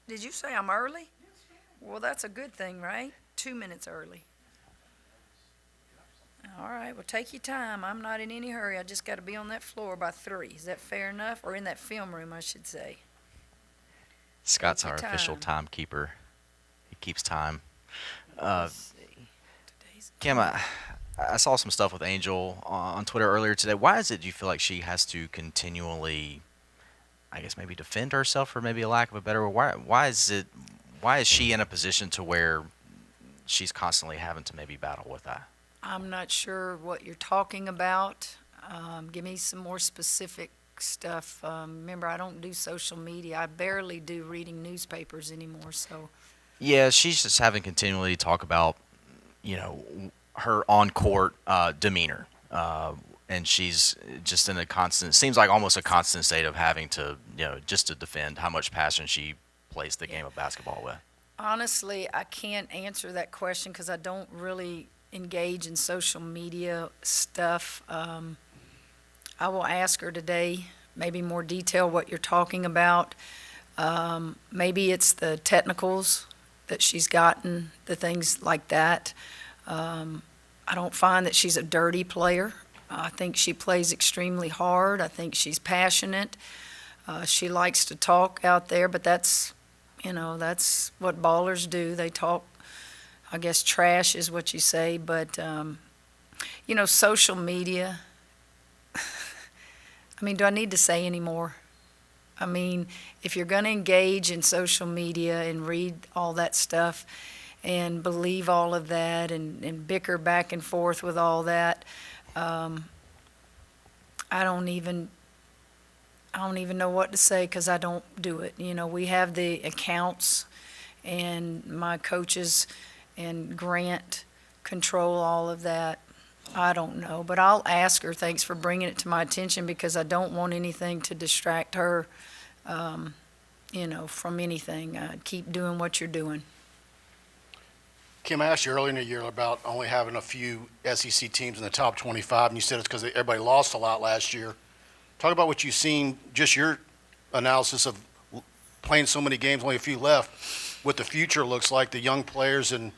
Did you say I'm early? Well, that's a good thing, right? 2 minutes early. All right, well, take your time. I'm not in any hurry. I just got to be on that floor by 3. Is that fair enough? Or in that film room, I should say. Scott's Take our your official time. timekeeper. He keeps time. Let's see. Today's Kim, I saw some stuff with Angel on Twitter earlier today. Why is it you feel like she has to continually, I guess maybe defend herself, or maybe a lack of a better word? Why is she in a position to where she's constantly having to maybe battle with that? I'm not sure what you're talking about. Give me some more specific stuff. Remember, I don't do social media. I barely do reading newspapers anymore, so. Yeah, she's just having continually talk about, her on court demeanor. And she's just in a constant, seems like almost a constant state of having to, just to defend how much passion she plays the game of basketball with. Honestly, I can't answer that question because I don't really engage in social media stuff. I will ask her today, maybe more detail what you're talking about. Maybe it's the technicals that she's gotten, the things like that. I don't find that she's a dirty player. I think she plays extremely hard. I think she's passionate. She likes to talk out there, but that's what ballers do. They talk, I guess trash is what you say, but, social media, I mean, do I need to say any more? I mean, if you're going to engage in social media and read all that stuff and believe all of that and bicker back and forth with all that, I don't even know what to say because I don't do it. We have the accounts, and my coaches and Grant control all of that. I don't know, but I'll ask her. Thanks for bringing it to my attention because I don't want anything to distract her, from anything. Keep doing what you're doing. Kim, I asked you earlier in the year about only having a few SEC teams in the top 25, and you said it's because everybody lost a lot last year. Talk about what you've seen, just your analysis of playing so many games, only a few left, what the future looks like, the young players, and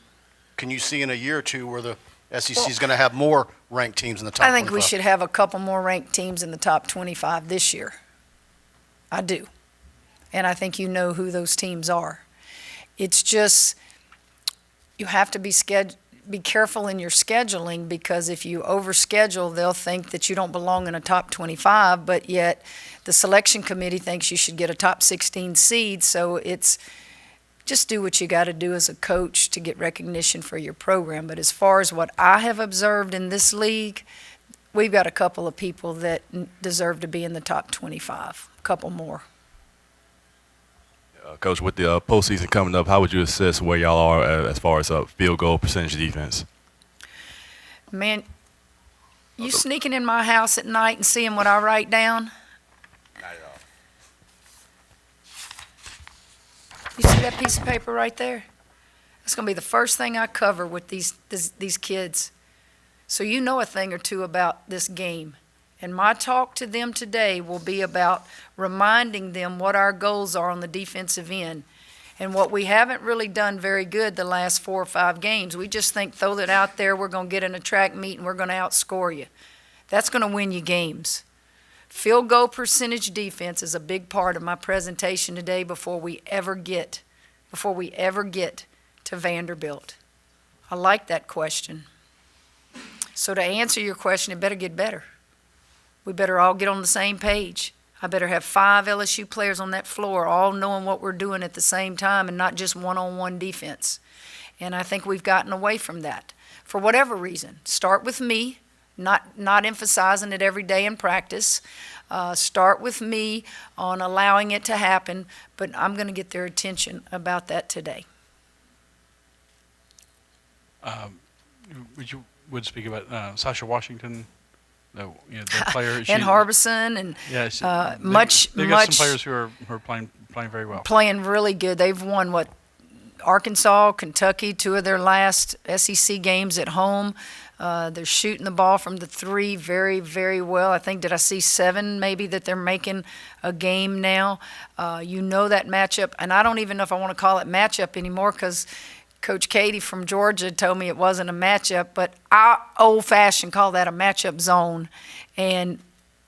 can you see in a year or two where the SEC is going to have more ranked teams in the top 25? I think we should have a couple more ranked teams in the top 25 this year. I do. And I think you know who those teams are. It's just you have to be careful in your scheduling because if you overschedule, they'll think that you don't belong in a top 25, but yet the selection committee thinks you should get a top 16 seed. So it's just do what you got to do as a coach to get recognition for your program. But as far as what I have observed in this league, we've got a couple of people that deserve to be in the top 25, a couple more. Coach, with the postseason coming up, how would you assess where y'all are as far as field goal percentage defense? Man, you sneaking in my house at night and seeing what I write down? Not at all. You see that piece of paper right there? That's going to be the first thing I cover with these kids. So you know a thing or two about this game. And my talk to them today will be about reminding them what our goals are on the defensive end and what we haven't really done very good the last 4 or 5 games. We just think throw that out there, we're going to get in a track meet and we're going to outscore you. That's going to win you games. Field goal percentage defense is a big part of my presentation today before we ever get to Vanderbilt. I like that question. So to answer your question, it better get better. We better all get on the same page. I better have 5 LSU players on that floor all knowing what we're doing at the same time and not just one-on-one defense. And I think we've gotten away from that for whatever reason. Start with me, not emphasizing it every day in practice. Start with me on allowing it to happen, but I'm going to get their attention about that today. Would speak about Sasha Washington, the player, and Harbison, and yeah, much. They got some players who are playing very well. Playing really good. They've won Arkansas, Kentucky, 2 of their last SEC games at home. They're shooting the ball from the 3 very, very well. I think, did I see 7 maybe that they're making a game now? You know that matchup, and I don't even know if I want to call it matchup anymore because Coach Katie from Georgia told me it wasn't a matchup, but I old-fashioned call that a matchup zone, and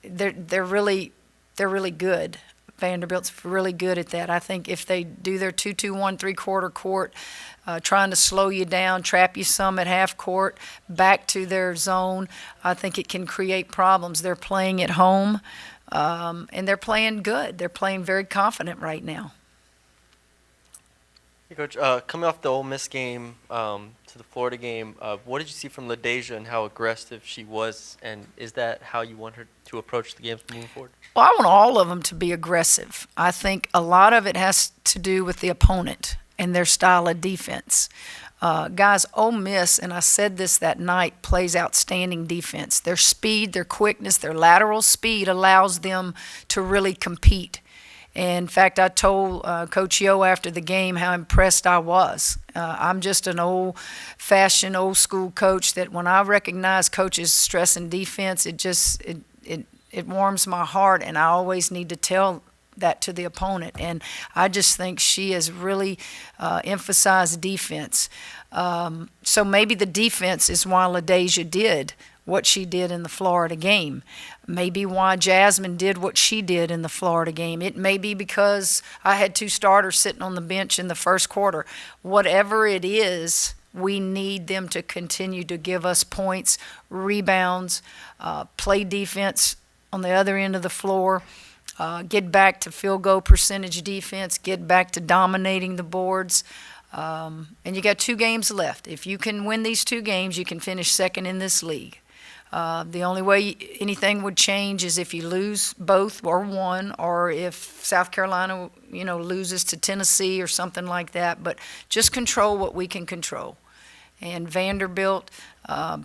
they're really good. Vanderbilt's really good at that. I think if they do their 2-2-1 3/4 court, trying to slow you down, trap you some at half court, back to their zone, I think it can create problems. They're playing at home, and they're playing good. They're playing very confident right now. Hey, Coach, coming off the Ole Miss game to the Florida game, what did you see from LaDeja and how aggressive she was, and is that how you want her to approach the games moving forward? Well, I want all of them to be aggressive. I think a lot of it has to do with the opponent and their style of defense. Guys, Ole Miss, and I said this that night, plays outstanding defense. Their speed, their quickness, their lateral speed allows them to really compete. And in fact, I told Coach Yo after the game how impressed I was. I'm just an old-fashioned, old-school coach that when I recognize coaches stressing defense, it warms my heart, and I always need to tell that to the opponent. And I just think she has really emphasized defense. So maybe the defense is why LaDeja did what she did in the Florida game. Maybe why Jasmine did what she did in the Florida game. It may be because I had 2 starters sitting on the bench in the first quarter. Whatever it is, we need them to continue to give us points, rebounds, play defense on the other end of the floor, get back to field goal percentage defense, get back to dominating the boards. And you got 2 games left. If you can win these 2 games, you can finish second in this league. The only way anything would change is if you lose both or one, or if South Carolina, loses to Tennessee or something like that. But just control what we can control. And Vanderbilt,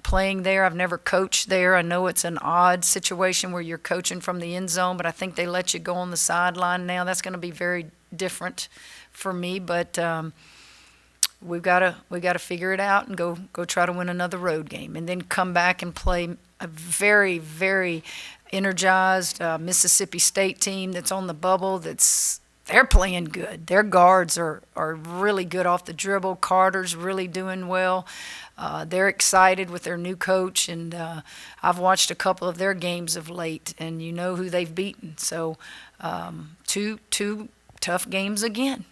playing there, I've never coached there. I know it's an odd situation where you're coaching from the end zone, but I think they let you go on the sideline now. That's going to be very different for me, but we've got to figure it out and go try to win another road game, and then come back and play a very, very energized Mississippi State team that's on the bubble. They're playing good. Their guards are really good off the dribble. Carter's really doing well. They're excited with their new coach, and I've watched a couple of their games of late, and you know who they've beaten. So 2 tough games again,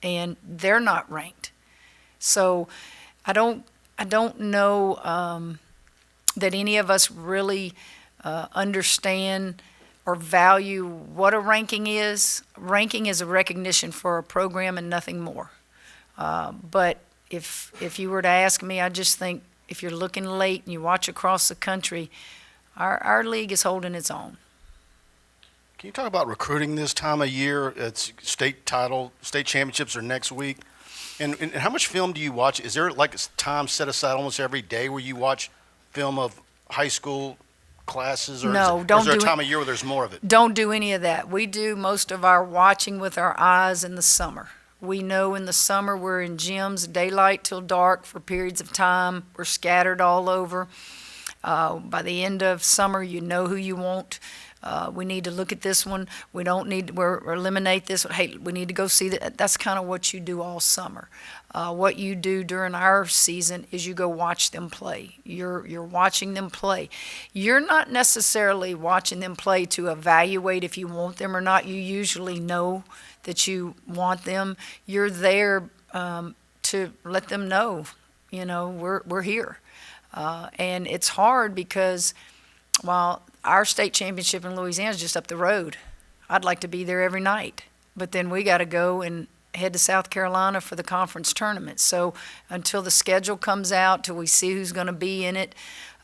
and they're not ranked. So I don't know that any of us really understand or value what a ranking is. Ranking is a recognition for a program and nothing more. But if you were to ask me, I just think if you're looking late and you watch across the country, our league is holding its own. Can you talk about recruiting this time of year? It's state championships are next week. And how much film do you watch? Is there like a time set aside almost every day where you watch film of high school classes? Or No, is there a time of year where there's more of it? Don't do any of that. We do most of our watching with our eyes in the summer. We know in the summer we're in gyms, daylight till dark for periods of time. We're scattered all over. By the end of summer, you know who you want. We need to look at this one. We don't need to eliminate this one. Hey, we need to go see that. That's kind of what you do all summer. What you do during our season is you go watch them play. You're watching them play. You're not necessarily watching them play to evaluate if you want them or not. You usually know that you want them. You're there to let them know, we're here. And it's hard because while our state championship in Louisiana is just up the road, I'd like to be there every night. But then we got to go and head to South Carolina for the conference tournament. So until the schedule comes out, till we see who's going to be in it,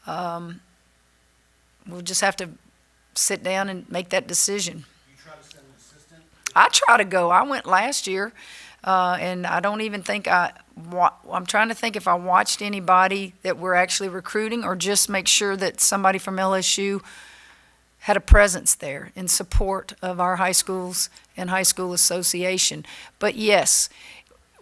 we'll just have to sit down and make that decision. You try to send an assistant? I try to go. I went last year, and I don't even think I'm trying to think if I watched anybody that we're actually recruiting, or just make sure that somebody from LSU had a presence there in support of our high schools and high school association. But yes,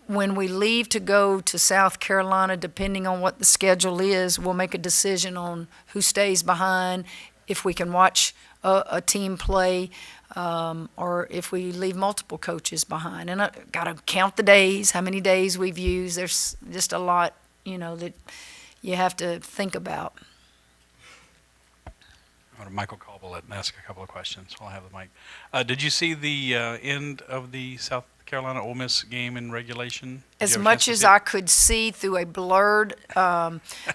when we leave to go to South Carolina, depending on what the schedule is, we'll make a decision on who stays behind, if we can watch a team play, or if we leave multiple coaches behind. And I got to count the days, how many days we've used. There's just a lot, that you have to think about. Go to Michael Caldwell and ask a couple of questions while I have the mic. Did you see the end of the South Carolina Ole Miss game in regulation? Did As you have a much chance to as see it? I could see through a blurred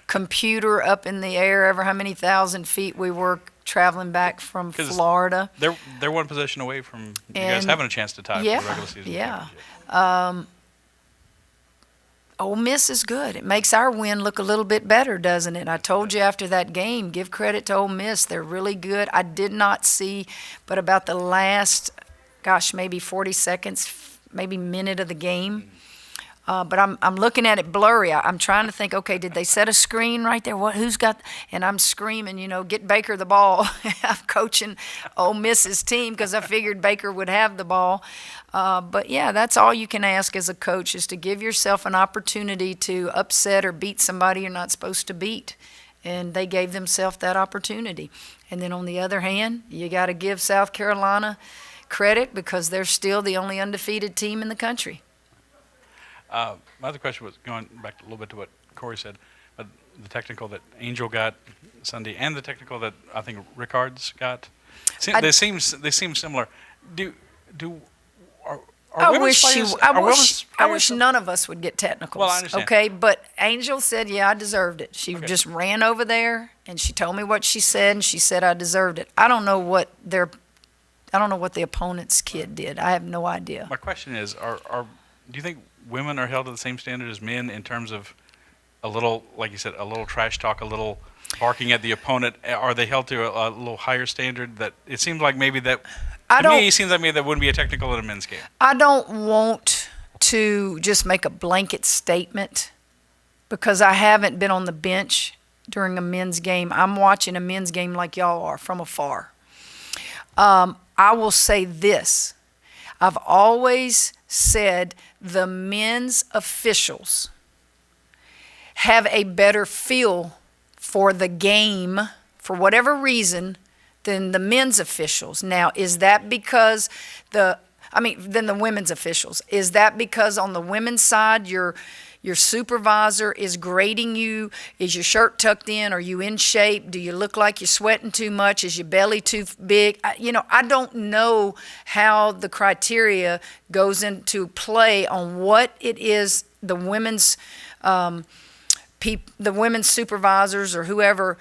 computer up in the air, ever how many thousand feet we were traveling back from 'Cause Florida. They're one possession away from you guys And- having a chance to tie for the regular season Yeah. championship. Ole Miss is good. It makes our win look a little bit better, doesn't it? I told you after that game, give credit to Ole Miss. They're really good. I did not see, but about the last, maybe 40 seconds, maybe minute of the game. But I'm looking at it blurry. I'm trying to think, okay, did they set a screen right there? Who's got, and I'm screaming, get Baker the ball. I'm coaching Ole Miss's team because I figured Baker would have the ball. But yeah, that's all you can ask as a coach, is to give yourself an opportunity to upset or beat somebody you're not supposed to beat. And they gave themselves that opportunity. And then on the other hand, you got to give South Carolina credit because they're still the only undefeated team in the country. My other question was going back a little bit to what Corey said, the technical that Angel got Sunday and the technical that I think Rickards got. They seem similar. Are I women's wish players, I are women's wish I players- wish none of us would get technicals. Well, I understand. Okay, but Angel said, "Yeah, I deserved it." She Okay. just ran over there and she told me what she said, and she said I deserved it. I don't know what the opponent's kid did. I have no idea. My question is, do you think women are held to the same standard as men in terms of a little, like you said, a little trash talk, a little barking at the opponent? Are they held to a little higher standard? That it seems like maybe that. To me, it seems like maybe that wouldn't be a technical in a men's game. I don't want to just make a blanket statement because I haven't been on the bench during a men's game. I'm watching a men's game like y'all are from afar. I will say this. I've always said the men's officials have a better feel for the game, for whatever reason, than the men's officials. Now, is that because than the women's officials? Is that because on the women's side, your supervisor is grading you? Is your shirt tucked in? Are you in shape? Do you look like you're sweating too much? Is your belly too big? I don't know how the criteria goes into play on what it is the women's supervisors or whoever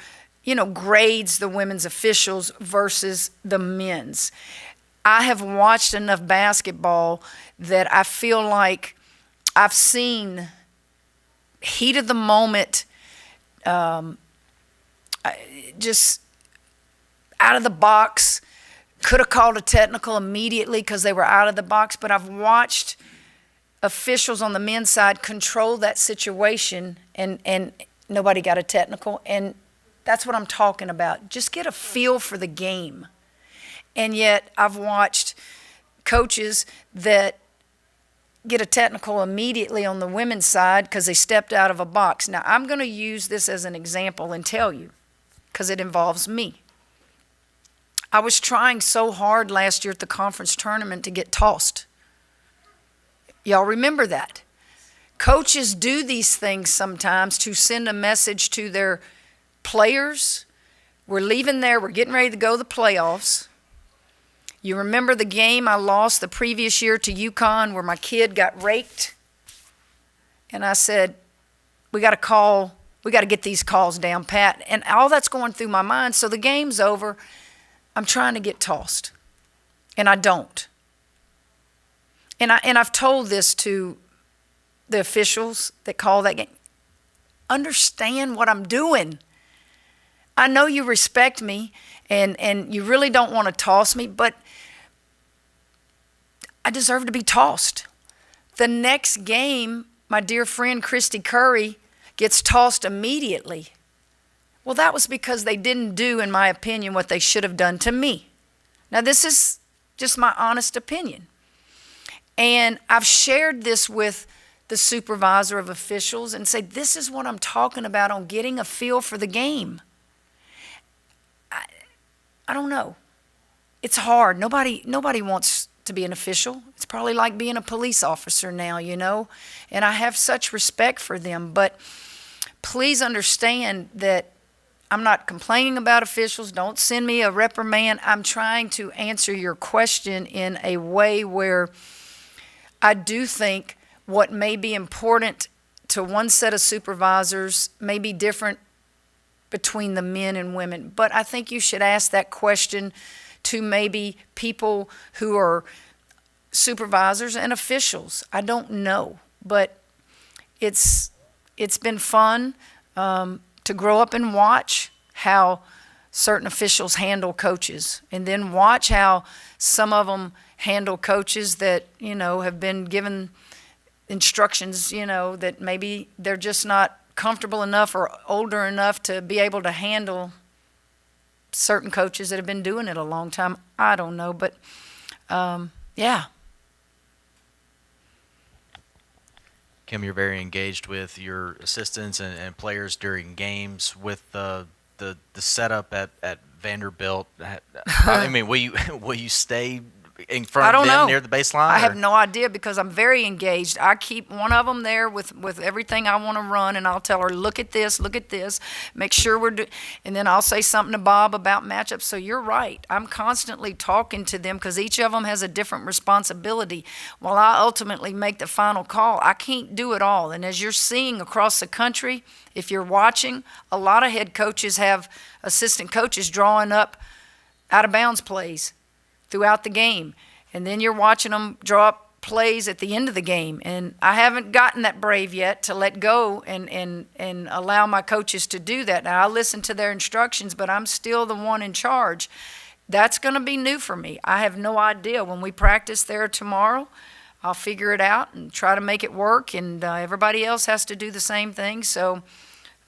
grades the women's officials versus the men's. I have watched enough basketball that I feel like I've seen heat of the moment, just out of the box, could have called a technical immediately because they were out of the box, but I've watched officials on the men's side control that situation and nobody got a technical, and that's what I'm talking about. Just get a feel for the game. And yet I've watched coaches that get a technical immediately on the women's side because they stepped out of a box. Now, I'm going to use this as an example and tell you because it involves me. I was trying so hard last year at the conference tournament to get tossed. Y'all remember that? Coaches do these things sometimes to send a message to their players. We're leaving there. We're getting ready to go to the playoffs. You remember the game I lost the previous year to UConn where my kid got raked? And I said, we got to get these calls down pat. And all that's going through my mind. So the game's over. I'm trying to get tossed. And I don't. And I've told this to the officials that call that game. Understand what I'm doing. I know you respect me and you really don't want to toss me, but I deserve to be tossed. The next game, my dear friend Christy Curry gets tossed immediately. Well, that was because they didn't do, in my opinion, what they should have done to me. Now, this is just my honest opinion. And I've shared this with the supervisor of officials and say, this is what I'm talking about on getting a feel for the game. I don't know. It's hard. Nobody wants to be an official. It's probably like being a police officer now, you know, and I have such respect for them. But please understand that I'm not complaining about officials. Don't send me a reprimand. I'm trying to answer your question in a way where I do think what may be important to one set of supervisors may be different between the men and women. But I think you should ask that question to maybe people who are supervisors and officials. I don't know, but it's been fun to grow up and watch how certain officials handle coaches, and then watch how some of them handle coaches that, you know, have been given instructions, you know, that maybe they're just not comfortable enough or older enough to be able to handle certain coaches that have been doing it a long time. I don't know, but yeah. Kim, you're very engaged with your assistants and players during games. With the setup at Vanderbilt, I mean, will you stay in front I of don't them know. near the baseline? I have or- no idea because I'm very engaged. I keep one of them there with everything I want to run, and I'll tell her, look at this, make sure we're doing, and then I'll say something to Bob about matchups. So you're right. I'm constantly talking to them because each of them has a different responsibility. While I ultimately make the final call, I can't do it all. And as you're seeing across the country, if you're watching, a lot of head coaches have assistant coaches drawing up out of bounds plays throughout the game. And then you're watching them draw up plays at the end of the game. And I haven't gotten that brave yet to let go and allow my coaches to do that. Now, I listen to their instructions, but I'm still the one in charge. That's going to be new for me. I have no idea. When we practice there tomorrow, I'll figure it out and try to make it work. And everybody else has to do the same thing. So,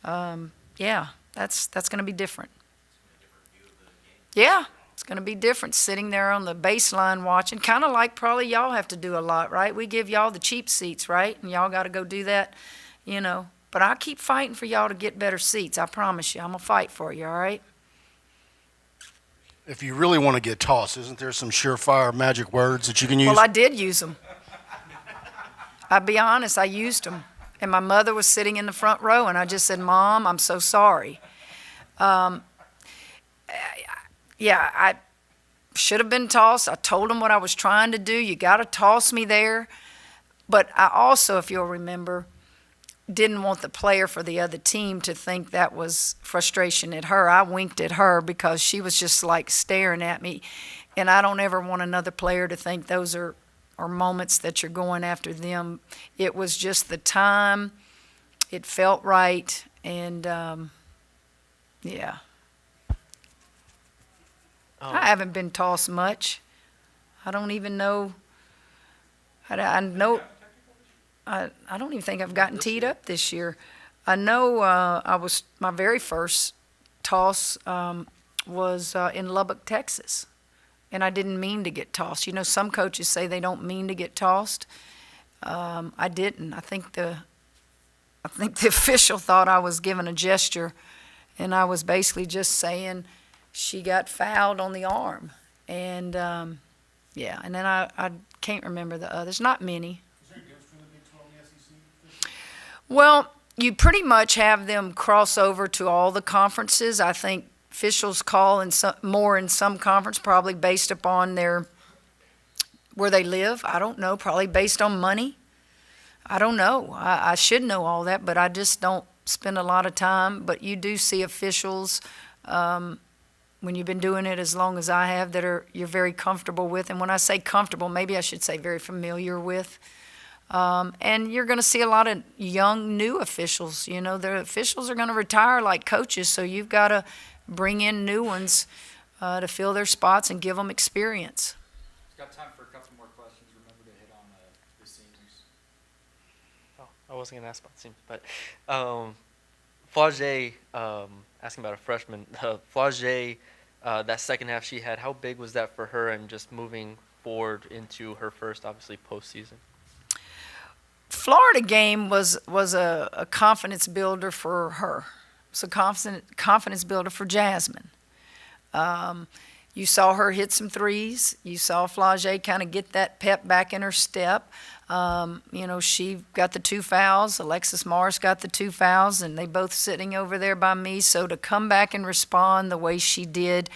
yeah, that's going to be different. Yeah. It's going to be different sitting there on the baseline watching, kind of like probably y'all have to do a lot, right? We give y'all the cheap seats, right? And y'all got to go do that, you know. But I keep fighting for y'all to get better seats. I promise you. I'm going to fight for you, all right? If you really want to get tossed, isn't there some surefire magic words that you can use? Well, I did use them. I'll be honest, I used them. And my mother was sitting in the front row, and I just said, Mom, I'm so sorry. Yeah, I should have been tossed. I told him what I was trying to do. You got to toss me there. But I also, if you'll remember, didn't want the player for the other team to think that was frustration at her. I winked at her because she was just like staring at me. And I don't ever want another player to think those are moments that you're going after them. It was just the time. It felt right. And, yeah. I haven't been tossed much. I don't even know. I don't even think I've gotten teed up this year. I know my very first toss was in Lubbock, Texas, and I didn't mean to get tossed. You know, some coaches say they don't mean to get tossed. I didn't. I think the official thought I was giving a gesture, and I was basically just saying she got fouled on the arm. And, yeah, and then I can't remember the others. Not many. Is there a difference between the Big 12 and the SEC? Well, you pretty much have them cross over to all the conferences. I think officials call more in some conference, probably based upon where they live. I don't know, probably based on money. I don't know. I should know all that, but I just don't spend a lot of time. But you do see officials when you've been doing it as long as I have that you're very comfortable with. And when I say comfortable, maybe I should say very familiar with. And you're going to see a lot of young, new officials. You know, the officials are going to retire like coaches, so you've got to bring in new ones to fill their spots and give them experience. Got time for a couple more questions. Remember to hit on the seniors. I wasn't going to ask about teams, but Flage, asking about a freshman, Flage, that second half she had, how big was that for her and just moving forward into her first, obviously, postseason? Florida game was a confidence builder for her. It's a confidence builder for Jasmine. You saw her hit some threes. You saw Flage kind of get that pep back in her step. She got the 2 fouls. Alexis Morris got the 2 fouls, and they both sitting over there by me. So to come back and respond the way she did,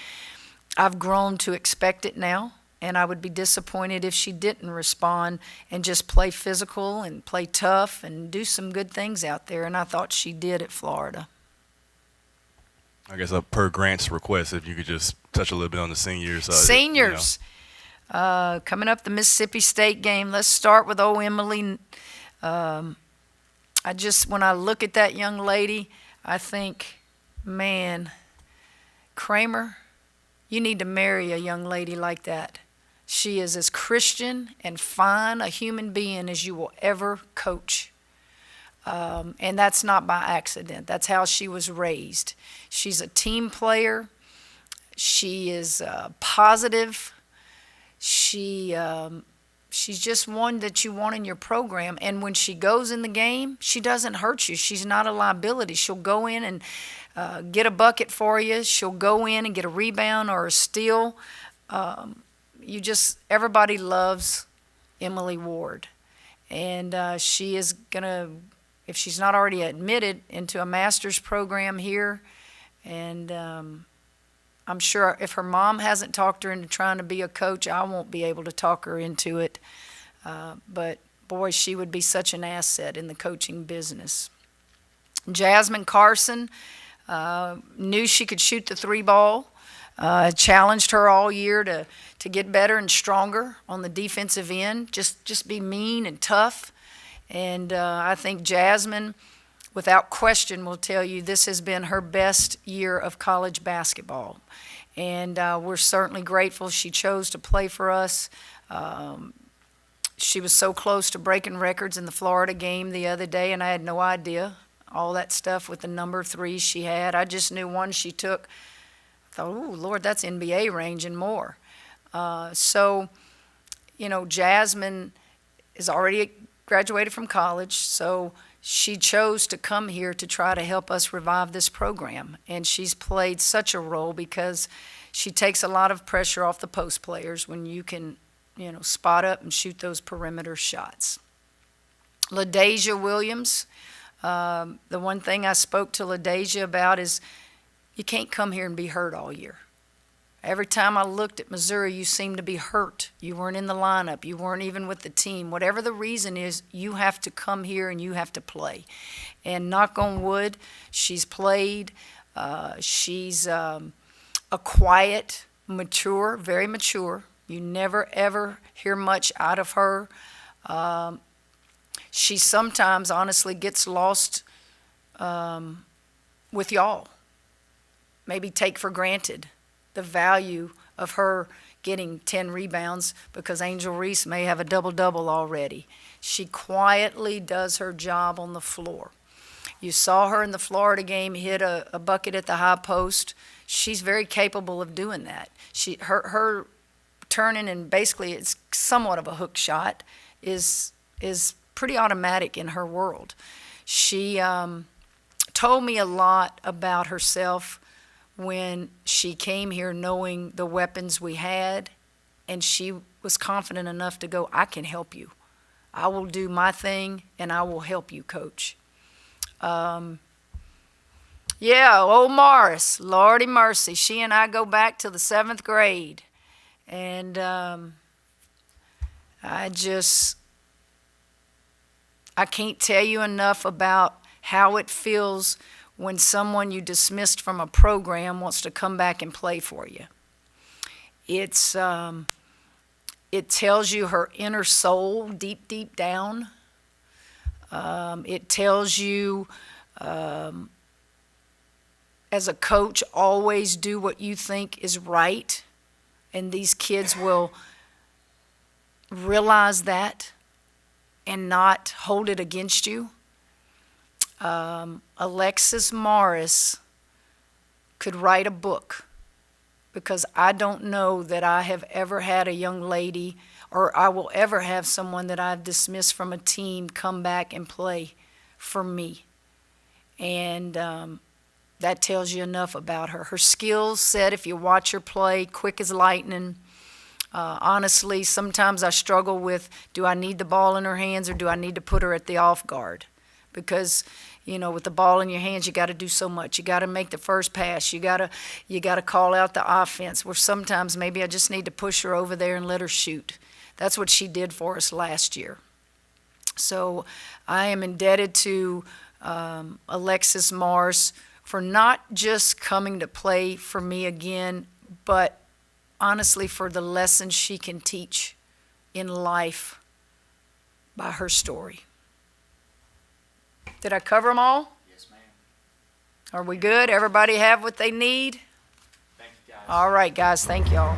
I've grown to expect it now. And I would be disappointed if she didn't respond and just play physical and play tough and do some good things out there. And I thought she did at Florida. I guess per Grant's request, if you could just touch a little bit on the seniors. Seniors. Coming up the Mississippi State game, let's start with Emily. When I look at that young lady, I think, man, Kramer, you need to marry a young lady like that. She is as Christian and fine a human being as you will ever coach. And that's not by accident. That's how she was raised. She's a team player. She is positive. She's just one that you want in your program. And when she goes in the game, she doesn't hurt you. She's not a liability. She'll go in and get a bucket for you. She'll go in and get a rebound or a steal. Everybody loves Emily Ward. And she is going to, if she's not already admitted into a master's program here, and I'm sure if her mom hasn't talked her into trying to be a coach, I won't be able to talk her into it. But boy, she would be such an asset in the coaching business. Jasmine Carson knew she could shoot the 3 ball. Challenged her all year to get better and stronger on the defensive end. Just be mean and tough. And I think Jasmine, without question, will tell you this has been her best year of college basketball. And we're certainly grateful she chose to play for us. She was so close to breaking records in the Florida game the other day, and I had no idea all that stuff with the number of threes she had. I just knew one she took. I thought, oh, Lord, that's NBA range and more. Jasmine is already graduated from college, so she chose to come here to try to help us revive this program. And she's played such a role because she takes a lot of pressure off the post players when you can, spot up and shoot those perimeter shots. LaDasia Williams, the one thing I spoke to LaDasia about is you can't come here and be hurt all year. Every time I looked at Missouri, you seemed to be hurt. You weren't in the lineup. You weren't even with the team. Whatever the reason is, you have to come here and you have to play. And knock on wood, she's played. She's a quiet, mature, very mature. You never, ever hear much out of her. She sometimes, honestly, gets lost with y'all. Maybe take for granted the value of her getting 10 rebounds because Angel Reese may have a double-double already. She quietly does her job on the floor. You saw her in the Florida game hit a bucket at the high post. She's very capable of doing that. Her turning, and basically it's somewhat of a hook shot, is pretty automatic in her world. She told me a lot about herself when she came here knowing the weapons we had, and she was confident enough to go, I can help you. I will do my thing, and I will help you, Coach. Old Morris, Lordy mercy. She and I go back to the 7th grade, and I can't tell you enough about how it feels when someone you dismissed from a program wants to come back and play for you. It tells you her inner soul deep, deep down. It tells you, as a coach, always do what you think is right. And these kids will realize that and not hold it against you. Alexis Morris could write a book, because I don't know that I have ever had a young lady or I will ever have someone that I've dismissed from a team come back and play for me. And that tells you enough about her. Her skills set, if you watch her play, quick as lightning. Honestly, sometimes I struggle with, do I need the ball in her hands or do I need to put her at the off guard? Because, you know, with the ball in your hands, you got to do so much. You got to make the first pass. You got to call out the offense. Where sometimes maybe I just need to push her over there and let her shoot. That's what she did for us last year. So I am indebted to Alexis Mars for not just coming to play for me again, but honestly for the lessons she can teach in life by her story. Did I cover them all? Yes, ma'am. Are we good? Everybody have what they need? Thank you, guys. All right, guys, thank y'all.